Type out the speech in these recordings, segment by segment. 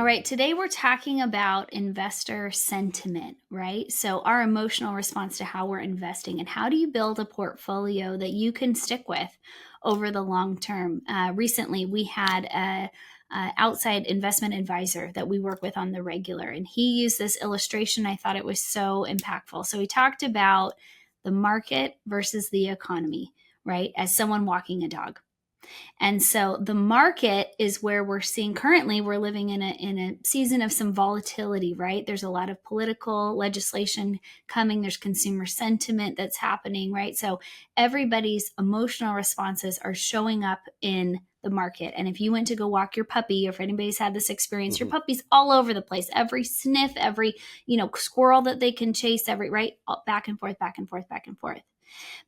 right, today we're talking about investor sentiment, right? So, our emotional response to how we're investing and how do you build a portfolio that you can stick with over the long term. Recently, we had a outside investment advisor that we work with on the regular, and he used this illustration. I thought it was so impactful. So, he talked about the market versus the economy, right? As someone walking a dog. And so the market is where we're seeing currently we're living in a season of some volatility, right? There's a lot of political legislation coming. There's consumer sentiment that's happening, right? So everybody's emotional responses are showing up in the market. And if you went to go walk your puppy, or if anybody's had this experience, your puppy's all over the place. Every sniff, every, squirrel that they can chase, every, right? Back and forth, back and forth, back and forth.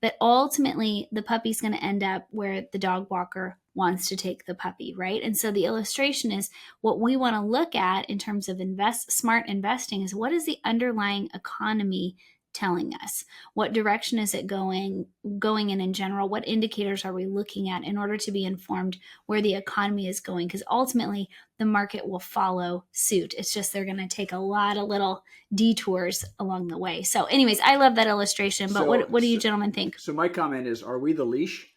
But ultimately, the puppy's going to end up where the dog walker wants to take the puppy, right? And so the illustration is what we want to look at in terms of smart investing is what is the underlying economy telling us? What direction is it going in general? What indicators are we looking at in order to be informed where the economy is going? Because ultimately, the market will follow suit. It's just they're going to take a lot of little detours along the way. So anyways, I love that illustration, but what do you gentlemen think? So my comment is, are we the leash?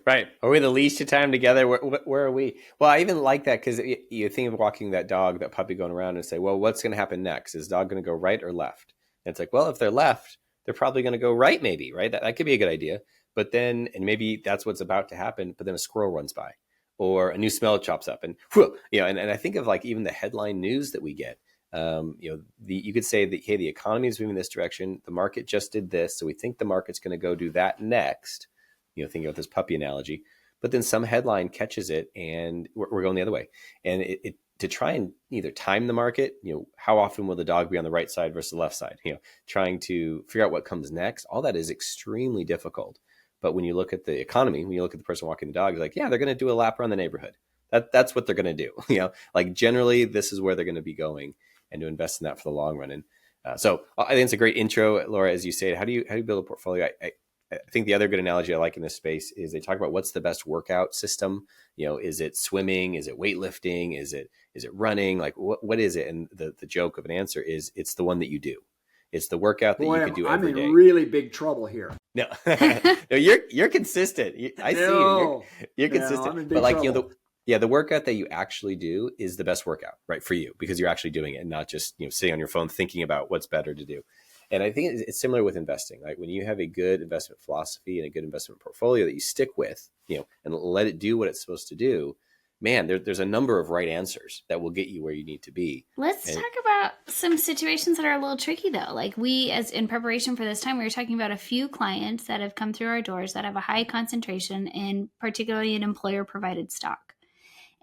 Right. Are we the leash to time together? Where are we? Well, I even like that because you think of walking that dog, that puppy going around and say, well, what's going to happen next? Is the dog going to go right or left? And it's like, well, if they're left, they're probably going to go right, maybe, right? That could be a good idea. But then, and maybe that's what's about to happen, but then a squirrel runs by or a new smell chops up and, and I think of like even the headline news that we get. You could say that, hey, the economy is moving this direction. The market just did this. So we think the market's going to go do that next. Thinking about this puppy analogy, but then some headline catches it and we're going the other way. And it to try and either time the market, how often will the dog be on the right side versus the left side, trying to figure out what comes next. All that is extremely difficult. But when you look at the economy, when you look at the person walking the dog, like, yeah, they're going to do a lap around the neighborhood. That's what they're going to do. Like generally this is where they're going to be going, and to invest in that for the long run. And so I think it's a great intro, Laura, as you say, how do you build a portfolio? I think the other good analogy I like in this space is they talk about what's the best workout system. Is it swimming? Is it weightlifting? Is it running? Like what is it? And the joke of an answer is it's the one that you do. It's the workout that you can do every day. I'm in really big trouble here. No, no, you're consistent. I see you. You're consistent. I'm in big trouble. The workout that you actually do is the best workout, right, for you, because you're actually doing it and not just sitting on your phone thinking about what's better to do. And I think it's similar with investing. Like when you have a good investment philosophy and a good investment portfolio that you stick with, and let it do what it's supposed to do, man, there's a number of right answers that will get you where you need to be. Let's talk about some situations that are a little tricky though. Like as in preparation for this time, we were talking about a few clients that have come through our doors that have a high concentration in particularly an employer provided stock.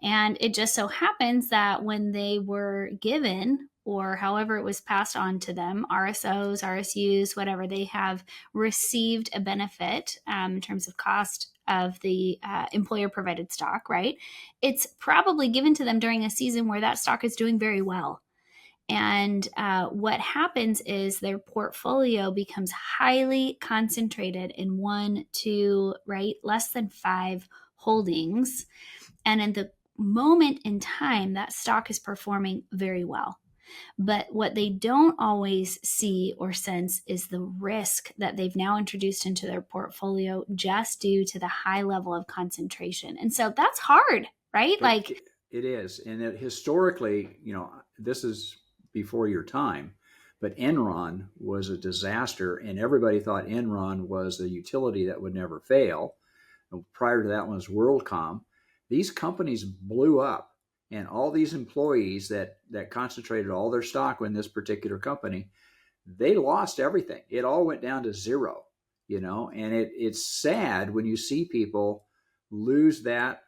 And it just so happens that when they were given, or however it was passed on to them, RSOs, RSUs, whatever, they have received a benefit in terms of cost of the employer provided stock, right? It's probably given to them during a season where that stock is doing very well. And what happens is their portfolio becomes highly concentrated in 1, 2, right? Less than 5 holdings. And in the moment in time, that stock is performing very well. But what they don't always see or sense is the risk that they've now introduced into their portfolio just due to the high level of concentration. And so that's hard, right? It is. And historically, this is before your time, but Enron was a disaster, and everybody thought Enron was a utility that would never fail. Prior to that one was WorldCom. These companies blew up. And all these employees that concentrated all their stock in this particular company, they lost everything. It all went down to zero, and it's sad when you see people lose that,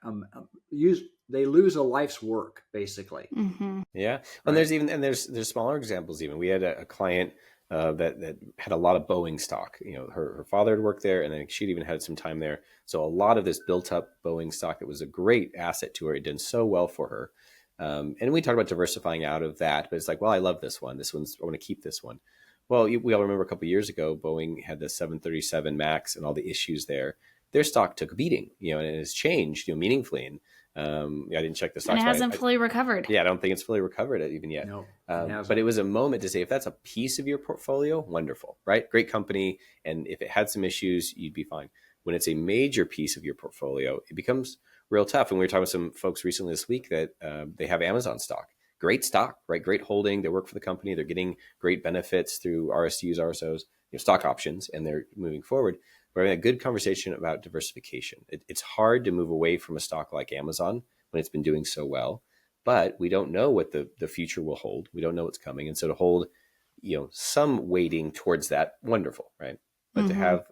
they lose a life's work, basically. Mm-hmm. Yeah. And there's smaller examples even. We had a client that had a lot of Boeing stock. Her father had worked there, and then she'd even had some time there. So a lot of this built up Boeing stock that was a great asset to her. It did so well for her. And we talked about diversifying out of that, but it's like, well, I love this one. I want to keep this one. Well, we all remember a couple of years ago, Boeing had the 737 MAX and all the issues there. their stock took a beating, and it has changed, meaningfully. And I didn't check the And it stocks, but hasn't fully recovered. yeah, I don't think it's fully recovered even yet. No, it hasn't. But it was a moment to say, if that's a piece of your portfolio, wonderful, right? Great company. And if it had some issues, you'd be fine. When it's a major piece of your portfolio, it becomes real tough. And we were talking with some folks recently this week that they have Amazon stock. Great stock, right? Great holding. They work for the company. They're getting great benefits through RSUs, RSOs, stock options, and they're moving forward. We're having a good conversation about diversification. It's hard to move away from a stock like Amazon when it's been doing so well, but we don't know what the future will hold. We don't know what's coming. And so to hold, some weighting towards that, wonderful, right? But to have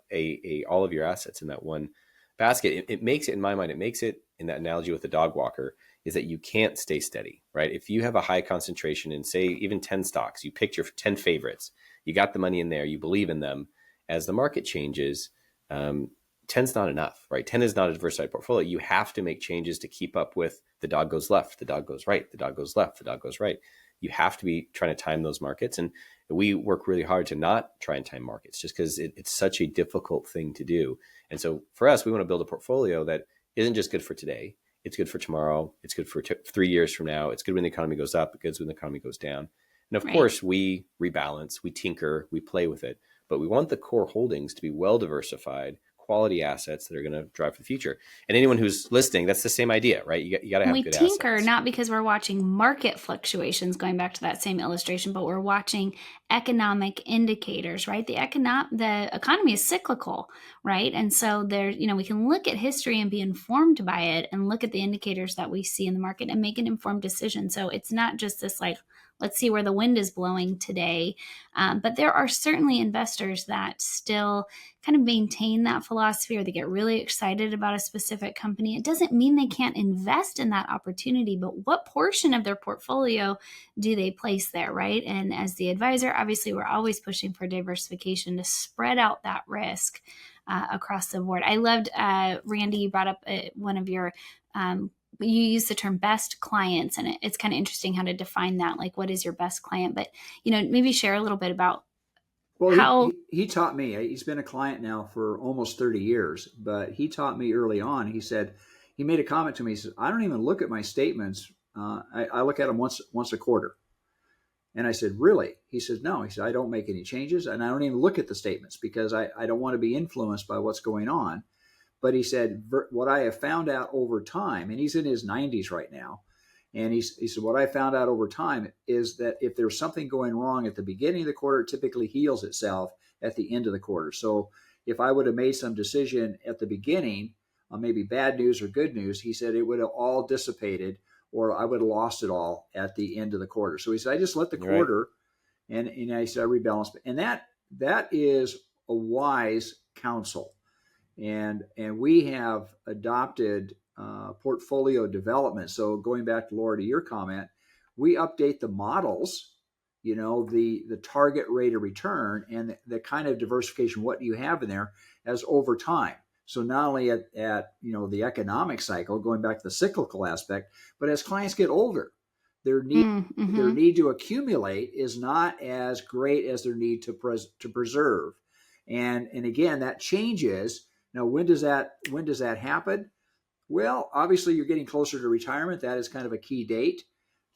all of your assets in that one basket, it makes it, in my mind, it makes it, in that analogy with the dog walker, is that you can't stay steady, right? If you have a high concentration in, say, even 10 stocks, you picked your 10 favorites, you got the money in there, you believe in them. As the market changes, 10's not enough, right? 10 is not a diversified portfolio. You have to make changes to keep up with the dog goes left, the dog goes right, the dog goes left, the dog goes right. You have to be trying to time those markets. And we work really hard to not try and time markets just because it's such a difficult thing to do. And so for us, we want to build a portfolio that isn't just good for today. It's good for tomorrow. It's good for 3 years from now. It's good when the economy goes up. It's good when the economy goes down. And of course, we rebalance, we tinker, we play with it. But we want the core holdings to be well diversified, quality assets that are going to drive for the future. And anyone who's listening, that's the same idea, right? You got to have good assets. We tinker not because we're watching market fluctuations, going back to that same illustration, but we're watching economic indicators, right? The economy is cyclical, right? And so there, we can look at history and be informed by it and look at the indicators that we see in the market and make an informed decision. So it's not just this let's see where the wind is blowing today. But there are certainly investors that still kind of maintain that philosophy, or they get really excited about a specific company. It doesn't mean they can't invest in that opportunity, but what portion of their portfolio do they place there, right? And as the advisor, obviously, we're always pushing for diversification to spread out that risk across the board. I loved, Randy, you brought up one of your you use the term best clients, and it's kind of interesting how to define that. Like, what is your best client? But, maybe share a little bit about how he taught me. He's been a client now for almost 30 years, but he taught me early on. He said, he made a comment to me. He said, I don't even look at my statements. I look at them once a quarter. And I said, really? He said, no. He said, I don't make any changes, and I don't even look at the statements because I don't want to be influenced by what's going on. But he said, what I have found out over time, and he's in his 90s right now, and he said, what I found out over time is that if there's something going wrong at the beginning of the quarter, it typically heals itself at the end of the quarter. So if I would have made some decision at the beginning, maybe bad news or good news, he said it would have all dissipated, or I would have lost it all at the end of the quarter. So he said, I just let the quarter, and I said, I rebalance. And that is a wise counsel. And we have adopted portfolio development. So going back, Laura, to your comment, we update the models, the target rate of return and the kind of diversification, what you have in there, as over time. So not only at the economic cycle, going back to the cyclical aspect, but as clients get older, their need to accumulate is not as great as their need to preserve. And again, that changes. Now, when does that happen? Well, obviously, you're getting closer to retirement. That is kind of a key date.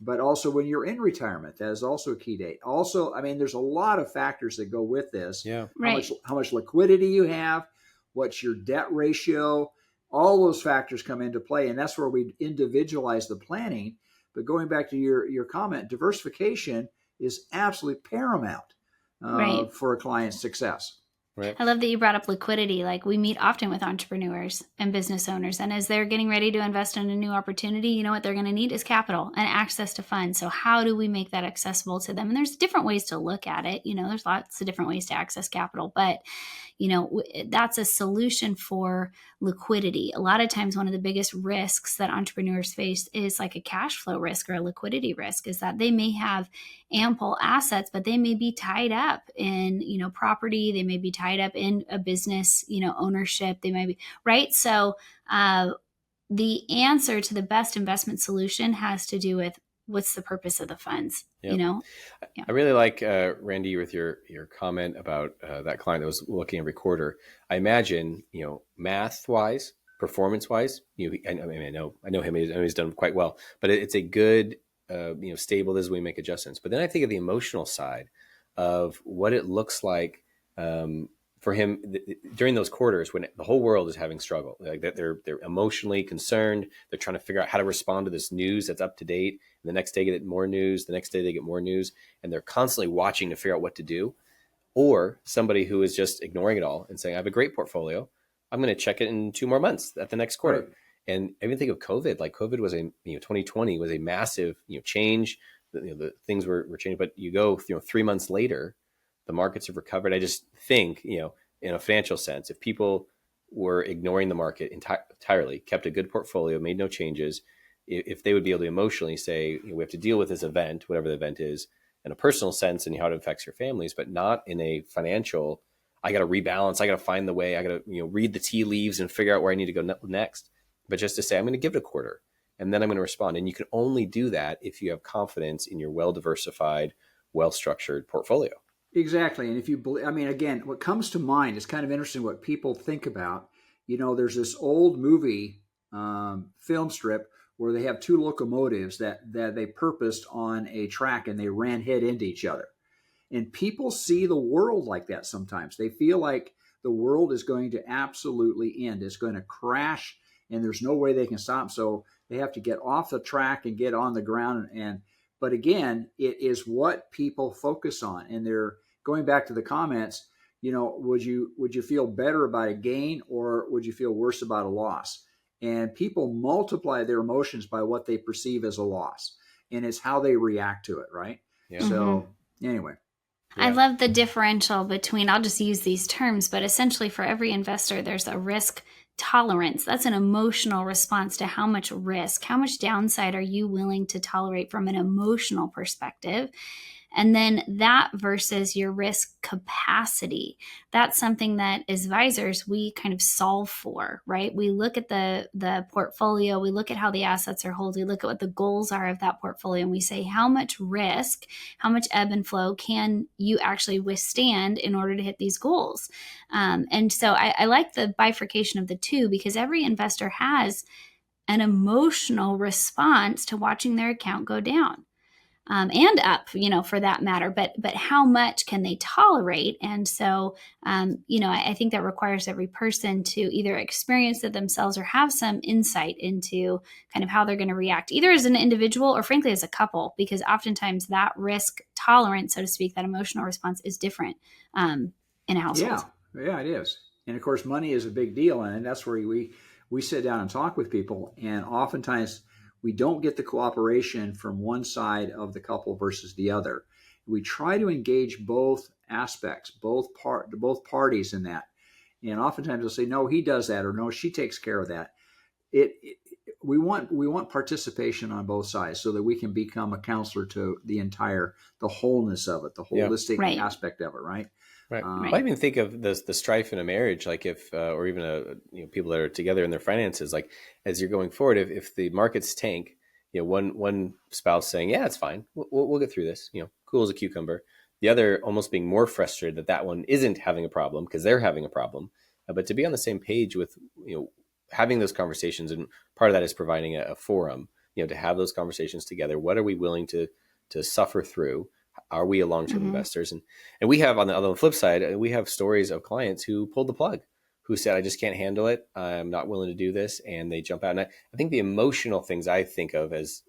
But also when you're in retirement, that is also a key date. Also, I mean, there's a lot of factors that go with this. Yeah. Right. How much liquidity you have, what's your debt ratio, all those factors come into play. And that's where we individualize the planning. But going back to your comment, diversification is absolutely paramount for a client's success. Right. I love that you brought up liquidity. Like, we meet often with entrepreneurs and business owners, and as they're getting ready to invest in a new opportunity, what they're going to need is capital and access to funds. So how do we make that accessible to them? And there's different ways to look at it. There's lots of different ways to access capital, but that's a solution for liquidity. A lot of times, one of the biggest risks that entrepreneurs face is like a cash flow risk or a liquidity risk, is that they may have ample assets, but they may be tied up in, property. They may be tied up in a business, ownership. They may be, right? So the answer to the best investment solution has to do with what's the purpose of the funds, Yep. Yeah. I really like Randy with your comment about that client that was looking every quarter. I imagine, math wise, performance wise, I know him. I know he's done quite well, but it's a good stable as we make adjustments. But then I think of the emotional side of what it looks like for him during those quarters when the whole world is having struggle, like that they're emotionally concerned. They're trying to figure out how to respond to this news that's up to date. And the next day they get more news. The next day they get more news, and they're constantly watching to figure out what to do. Or somebody who is just ignoring it all and saying, "I have a great portfolio. I'm going to check it in 2 more months at the next quarter." Right. And I even think of COVID. Like COVID was 2020 was a massive change. The things were changed, but you go 3 months later, the markets have recovered. I just think in a financial sense, if people were ignoring the market entirely, kept a good portfolio, made no changes, if they would be able to emotionally say, we have to deal with this event, whatever the event is, in a personal sense and how it affects your families, but not in a financial, I got to rebalance, I got to find the way, I got to read the tea leaves and figure out where I need to go next. But just to say, I'm going to give it a quarter and then I'm going to respond. And you can only do that if you have confidence in your well-diversified, well-structured portfolio. Exactly. And if you believe, I mean, again, what comes to mind is kind of interesting what people think about. There's this old movie film strip where they have two locomotives that they purposed on a track and they ran head into each other. And people see the world like that sometimes. They feel like the world is going to absolutely end. It's going to crash and there's no way they can stop. So they have to get off the track and get on the ground. But again, it is what people focus on. And they're going back to the comments, would you feel better about a gain or would you feel worse about a loss? And people multiply their emotions by what they perceive as a loss. And it's how they react to it, right? Yeah. So anyway. I Yeah. love the differential between, I'll just use these terms, but essentially for every investor, there's a risk tolerance. That's an emotional response to how much risk, how much downside are you willing to tolerate from an emotional perspective? And then that versus your risk capacity. That's something that as advisors, we kind of solve for, right? We look at the portfolio, we look at how the assets are held, we look at what the goals are of that portfolio, and we say, how much risk, how much ebb and flow can you actually withstand in order to hit these goals? And so I like the bifurcation of the two because every investor has an emotional response to watching their account go down. And up, for that matter, but how much can they tolerate? And so, I think that requires every person to either experience it themselves or have some insight into kind of how they're going to react, either as an individual or frankly as a couple, because oftentimes that risk tolerance, so to speak, that emotional response is different in a household. Yeah, it is. And of course, money is a big deal, and that's where we sit down and talk with people, and oftentimes we don't get the cooperation from one side of the couple versus the other. We try to engage both aspects, both parties in that, and oftentimes they'll say, "No, he does that," or "No, she takes care of that." We want participation on both sides so that we can become a counselor to the wholeness of it, the holistic Right. aspect of it, right? Right. I even think of the strife in a marriage, like if, or even people that are together in their finances, like as you're going forward, if the markets tank, one spouse saying, "Yeah, it's fine, we'll get through this," cool as a cucumber. The other almost being more frustrated that one isn't having a problem because they're having a problem. But to be on the same page with, having those conversations, and part of that is providing a forum, to have those conversations together. What are we willing to suffer through? Are we a long-term investors? And we have on the flip side, we have stories of clients who pulled the plug, who said, "I just can't handle it. I'm not willing to do this," and they jump out. And I think the emotional things I think of as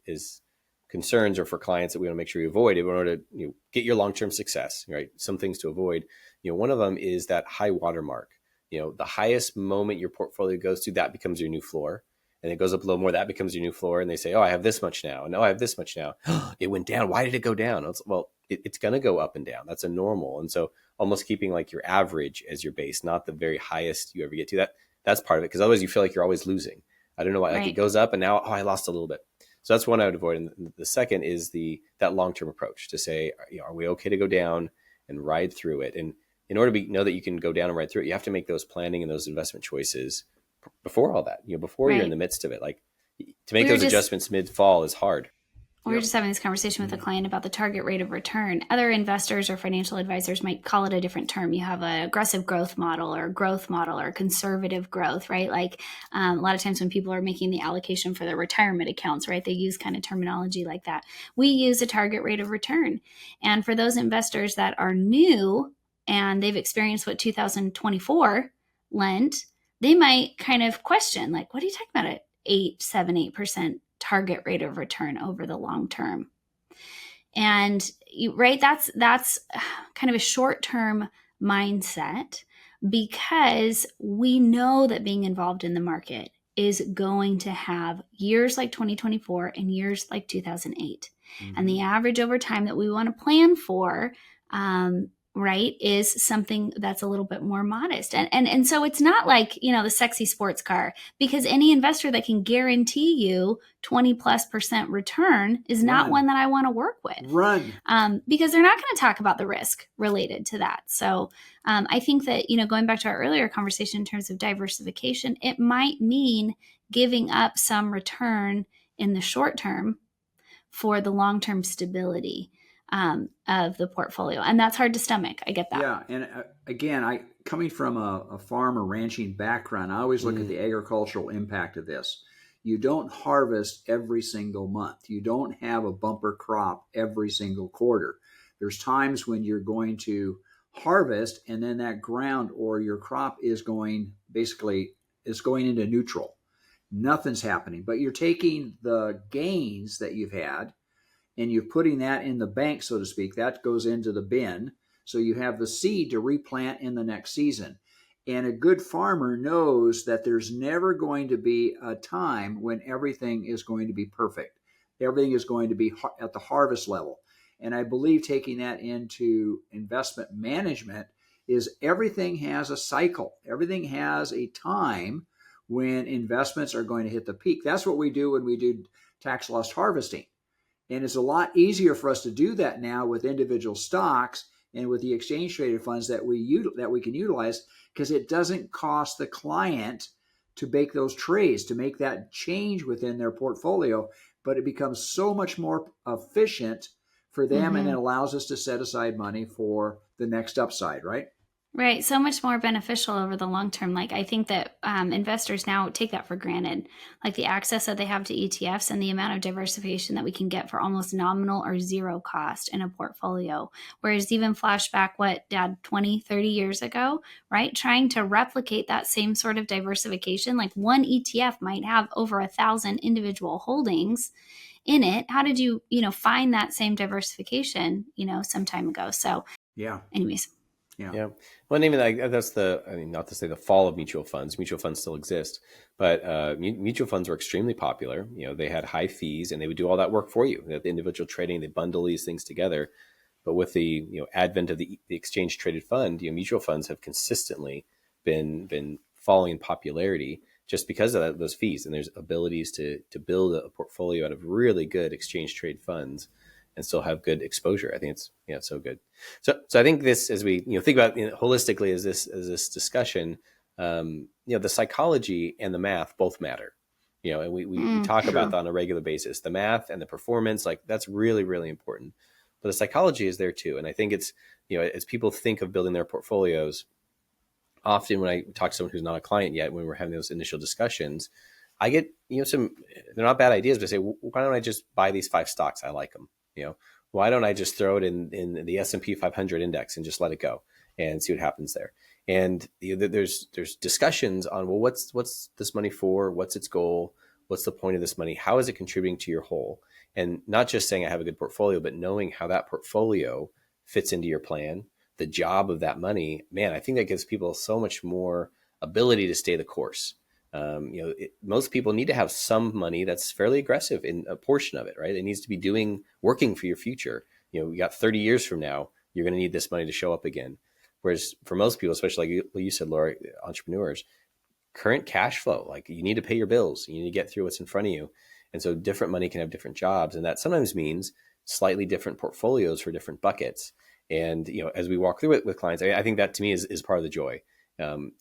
concerns or for clients that we want to make sure you avoid in order to get your long-term success, right? Some things to avoid. One of them is that high watermark. The highest moment your portfolio goes to, that becomes your new floor. And it goes up a little more, that becomes your new floor. And they say, "Oh, I have this much now. And oh, I have this much now." It went down. Why did it go down? It's going to go up and down. That's a normal. And so almost keeping like your average as your base, not the very highest you ever get to. That's part of it. Because otherwise you feel like you're always losing. I don't know why. Like it goes up and now, I lost a little bit. So that's one I would avoid. And the second is that long-term approach to say, are we okay to go down and ride through it? And in order to know that you can go down and ride through it, you have to make those planning and those investment choices before all that, before you're in the midst of it. Like to make those adjustments mid-fall is hard. We were just having this conversation with a client about the target rate of return. Other investors or financial advisors might call it a different term. You have an aggressive growth model or conservative growth, right? Like a lot of times when people are making the allocation for their retirement accounts, right, they use kind of terminology like that. We use a target rate of return. And for those investors that are new and they've experienced what 2024 lent, they might kind of question, like, what are you talking about at 8% target rate of return over the long term? And right, that's kind of a short-term mindset, because we know that being involved in the market is going to have years like 2024 and years like 2008. Mm-hmm. And the average over time that we want to plan for, right, is something that's a little bit more modest. And so it's not like, the sexy sports car, because any investor that can guarantee you 20+% return is not one that I want to work with. Because they're not going to talk about the risk related to that. So I think that, going back to our earlier conversation in terms of diversification, it might mean giving up some return in the short term for the long-term stability of the portfolio. And that's hard to stomach. I get that. Yeah. And again, coming from a farm or ranching background, I always look at the agricultural impact of this. You don't harvest every single month. You don't have a bumper crop every single quarter. There's times when you're going to harvest, and then that ground or your crop is going into neutral. Nothing's happening, but you're taking the gains that you've had and you're putting that in the bank, so to speak. That goes into the bin. So you have the seed to replant in the next season. And a good farmer knows that there's never going to be a time when everything is going to be perfect. Everything is going to be at the harvest level. And I believe taking that into investment management is everything has a cycle. Everything has a time when investments are going to hit the peak. That's what we do when we do tax loss harvesting. And it's a lot easier for us to do that now with individual stocks and with the exchange traded funds that we can utilize, because it doesn't cost the client to make those trades, to make that change within their portfolio, but it becomes so much more efficient for them, and it allows us to set aside money for the next upside, right? Right. So much more beneficial over the long term. Like, I think that investors now take that for granted, like the access that they have to ETFs and the amount of diversification that we can get for almost nominal or zero cost in a portfolio. Whereas even flashback, Dad, 20, 30 years ago, right? Trying to replicate that same sort of diversification, like one ETF might have over 1,000 individual holdings in it. How did you, find that same diversification, some time ago? So yeah. Anyways. Yeah. Well, even that's not to say the fall of mutual funds. Mutual funds still exist, but mutual funds were extremely popular. They had high fees and they would do all that work for you. The individual trading, they bundle these things together. But with the advent of the exchange traded fund, mutual funds have consistently been falling in popularity just because of those fees. And there's abilities to build a portfolio out of really good exchange trade funds and still have good exposure. I think it's so good. So I think this, as we think about holistically as this discussion, the psychology and the math both matter. And we talk about that on a regular basis. The math and the performance, like that's really, really important. But the psychology is there too. And I think it's as people think of building their portfolios, often when I talk to someone who's not a client yet, when we're having those initial discussions, I get some, they're not bad ideas, but I say, why don't I just buy these 5 stocks? I like them. Why don't I just throw it in the S&P 500 index and just let it go and see what happens there? And there's discussions on, well, what's this money for? What's its goal? What's the point of this money? How is it contributing to your whole? And not just saying I have a good portfolio, but knowing how that portfolio fits into your plan, the job of that money. Man, I think that gives people so much more ability to stay the course. Most people need to have some money that's fairly aggressive in a portion of it, right? It needs to be working for your future. We got 30 years from now, you're going to need this money to show up again. Whereas for most people, especially like you said, Laura, entrepreneurs, current cash flow, like you need to pay your bills, you need to get through what's in front of you. And so different money can have different jobs. And that sometimes means slightly different portfolios for different buckets. And, as we walk through it with clients, I think that to me is part of the joy.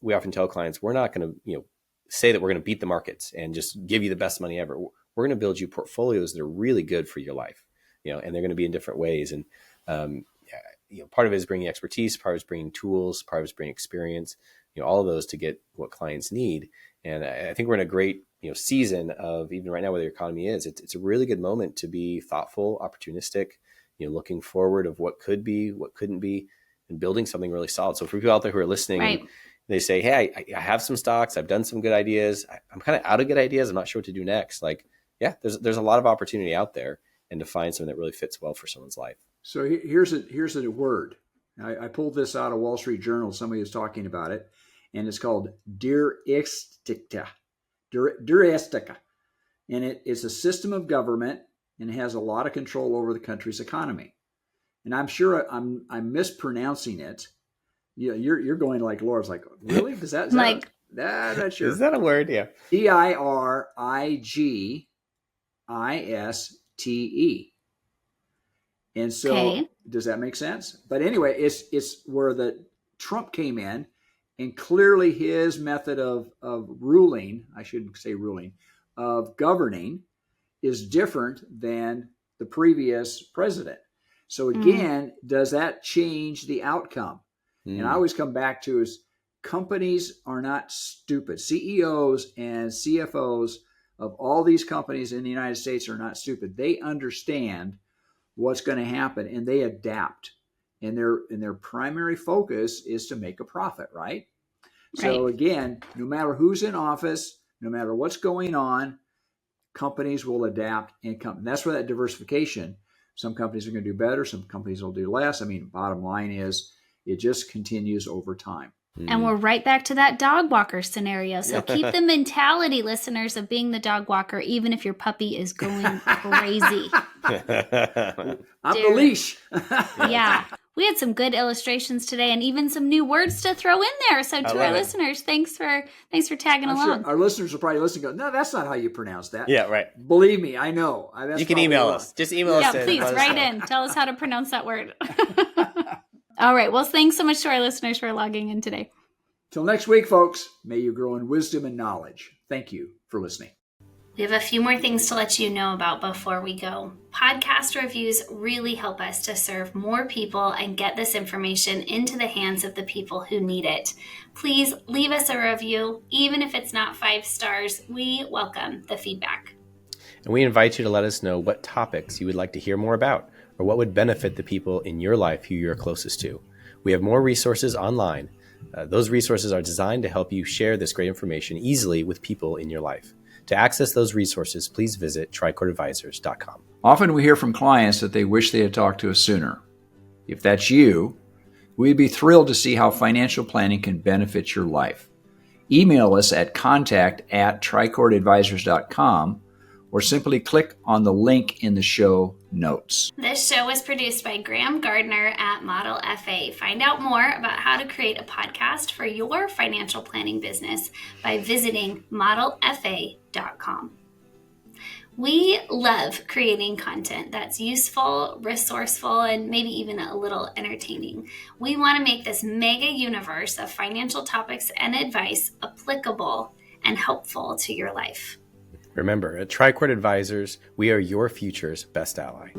We often tell clients, we're not going to, say that we're going to beat the markets and just give you the best money ever. we're going to build you portfolios that are really good for your life, and they're going to be in different ways. And, part of it is bringing expertise, part of it is bringing tools, part of it is bringing experience, all of those to get what clients need. And I think we're in a great, season of, even right now where the economy is, it's a really good moment to be thoughtful, opportunistic, looking forward of what could be, what couldn't be, and building something really solid. So for people out there who are listening, Right. and they say, hey, I have some stocks, I've done some good ideas, I'm kind of out of good ideas, I'm not sure what to do next. Like, yeah, there's a lot of opportunity out there, and to find something that really fits well for someone's life. So here's a word. I pulled this out of Wall Street Journal. Somebody was talking about it, and it's called Diristica. Diristica. And it's a system of government, and it has a lot of control over the country's economy. And I'm sure I'm mispronouncing it. You're going like Laura's like, really? Is that Like, not sure. Is that a word? Yeah. Dirigiste. And so, okay. Does that make sense? But anyway, it's where the Trump came in, and clearly his method of ruling, I shouldn't say ruling, of governing is different than the previous president. So again, does that change the outcome? And I always come back to is companies are not stupid. CEOs and CFOs of all these companies in the United States are not stupid. They understand what's going to happen, and they adapt. And their primary focus is to make a profit, right? So again, no matter who's in office, no matter what's going on, companies will adapt and come. And that's where that diversification, some companies are going to do better, some companies will do less. I mean, bottom line is it just continues over time. And we're right back to that dog walker scenario. So keep the mentality, listeners, of being the dog walker, even if your puppy is going crazy. I'm the leash. Yeah. We had some good illustrations today, and even some new words to throw in there. So to our listeners, thanks for tagging along. Sure our listeners will probably listen and go, no, that's not how you pronounce that. Yeah, right. Believe me, I know. You can email us. Just email us. Yeah, please write in. Tell us how to pronounce that word. All right. Well, thanks so much to our listeners for logging in today. Till next week, folks, may you grow in wisdom and knowledge. Thank you for listening. We have a few more things to let you know about before we go. Podcast reviews really help us to serve more people and get this information into the hands of the people who need it. Please leave us a review. Even if it's not 5 stars, we welcome the feedback. And we invite you to let us know what topics you would like to hear more about, or what would benefit the people in your life who you're closest to. We have more resources online. Those resources are designed to help you share this great information easily with people in your life. To access those resources, please visit tricordadvisors.com. Often we hear from clients that they wish they had talked to us sooner. If that's you, we'd be thrilled to see how financial planning can benefit your life. Email us at contact@tricordadvisors.com or simply click on the link in the show notes. This show was produced by Graham Gardner at Model FA. Find out more about how to create a podcast for your financial planning business by visiting modelfa.com. We love creating content that's useful, resourceful, and maybe even a little entertaining. We want to make this mega universe of financial topics and advice applicable and helpful to your life. Remember, at Tricord Advisors, we are your future's best ally.